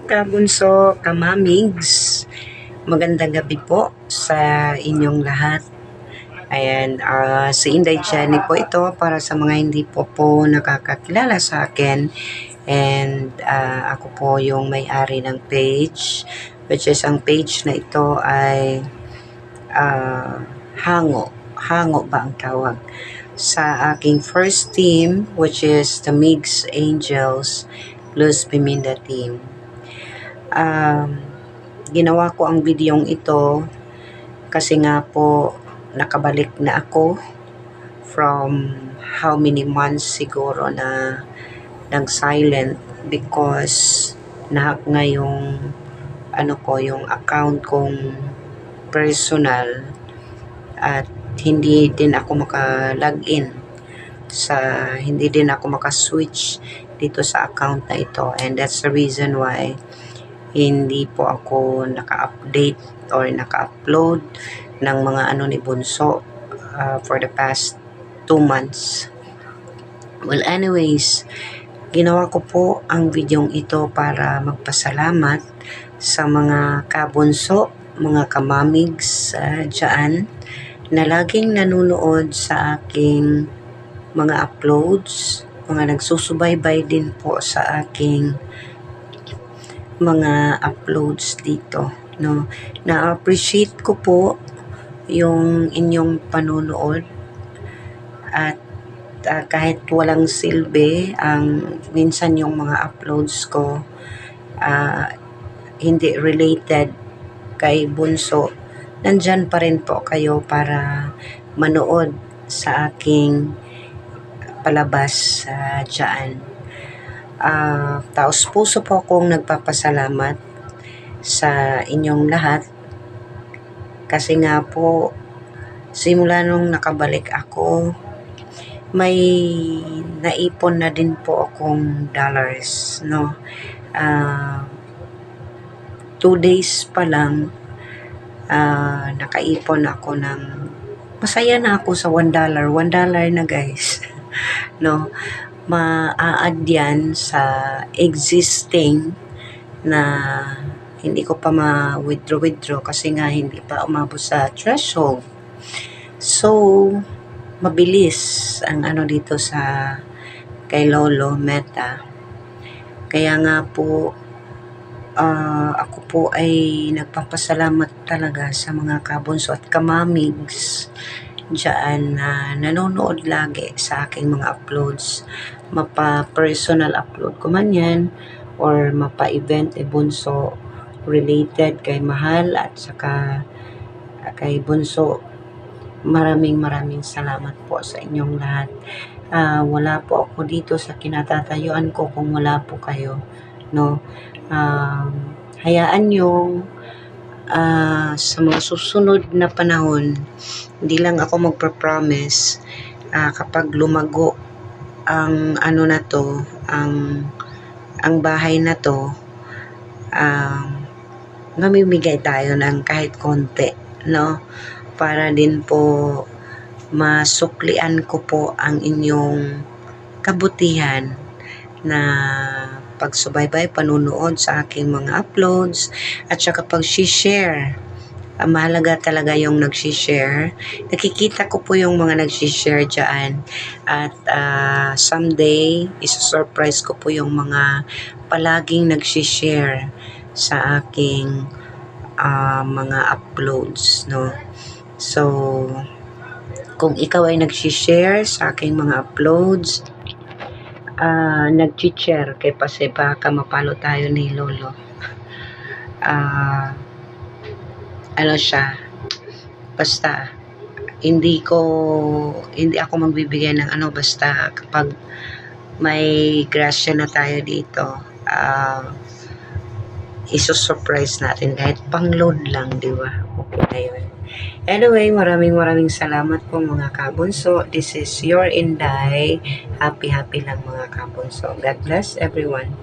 kabunso, kamamigs. Magandang gabi po sa inyong lahat. Ayan, si Inday Jenny po ito para sa mga hindi po nakakakilala sa akin. And ako po yung may-ari ng page, which is ang page na ito ay Hango. Hango ba ang tawag? Sa aking first team, which is the Migs Angels Luz Biminda team. Ginawa ko ang videong ito kasi nga po nakabalik na ako from how many months siguro na nag-silent because nahack nga yung yung account kong personal at hindi din ako maka-login hindi din ako maka-switch dito sa account na ito, and that's the reason why hindi po ako naka-update or naka-upload ng mga ni Bunso for the past 2 months. Well, anyways, ginawa ko po ang videong ito para magpasalamat sa mga kabunso, mga kamamigs dyan na laging nanonood sa aking mga uploads, mga nagsusubaybay din po sa aking mga uploads dito, no. Na-appreciate ko po yung inyong panonood at kahit walang silbi ang minsan yung mga uploads ko hindi related kay Bunso, nandyan pa rin po kayo para manood sa aking palabas dyan. Taos puso po akong nagpapasalamat sa inyong lahat kasi nga po simula nung nakabalik ako may naipon na din po akong dollars, no. 2 days pa lang nakaipon ako ng masaya na ako sa $1 na guys no. Ma-a-add yan sa existing na hindi ko pa ma-withdraw kasi nga hindi pa umabot sa threshold. So, mabilis ang dito sa kay Lolo Meta. Kaya nga po, ako po ay nagpapasalamat talaga sa mga kabunso at kamamigs dyan na nanonood lagi sa aking mga uploads. Mapa-personal upload ko man yan or mapa-event Bunso related kay Mahal at saka kay Bunso. Maraming salamat po sa inyong lahat. Wala po ako dito sa kinatatayuan ko kung wala po kayo, no. Hayaan nyo sa mga susunod na panahon, hindi lang ako magpa-promise kapag lumago ang na to, ang bahay na to, mamimigay tayo ng kahit konti, no, para din po masuklian ko po ang inyong kabutihan na pagsubaybay, panunood sa aking mga uploads at saka pag-share. Mahalaga talaga yung nag-share. Nakikita ko po yung mga nag-share dyan at someday isa-surprise ko po yung mga palaging nag-share sa aking mga uploads, no. So, kung ikaw ay nag-share sa aking mga uploads, nag-share kay Pasibaka, mapalo tayo ni Lolo. Siya, basta hindi ako magbibigay ng basta kapag may grasya na tayo dito, iso-surprise natin kahit pang-load lang, di ba? Okay na yun. Anyway, maraming salamat po mga kabunso. This is your Inday. Happy lang mga kabunso. God bless everyone.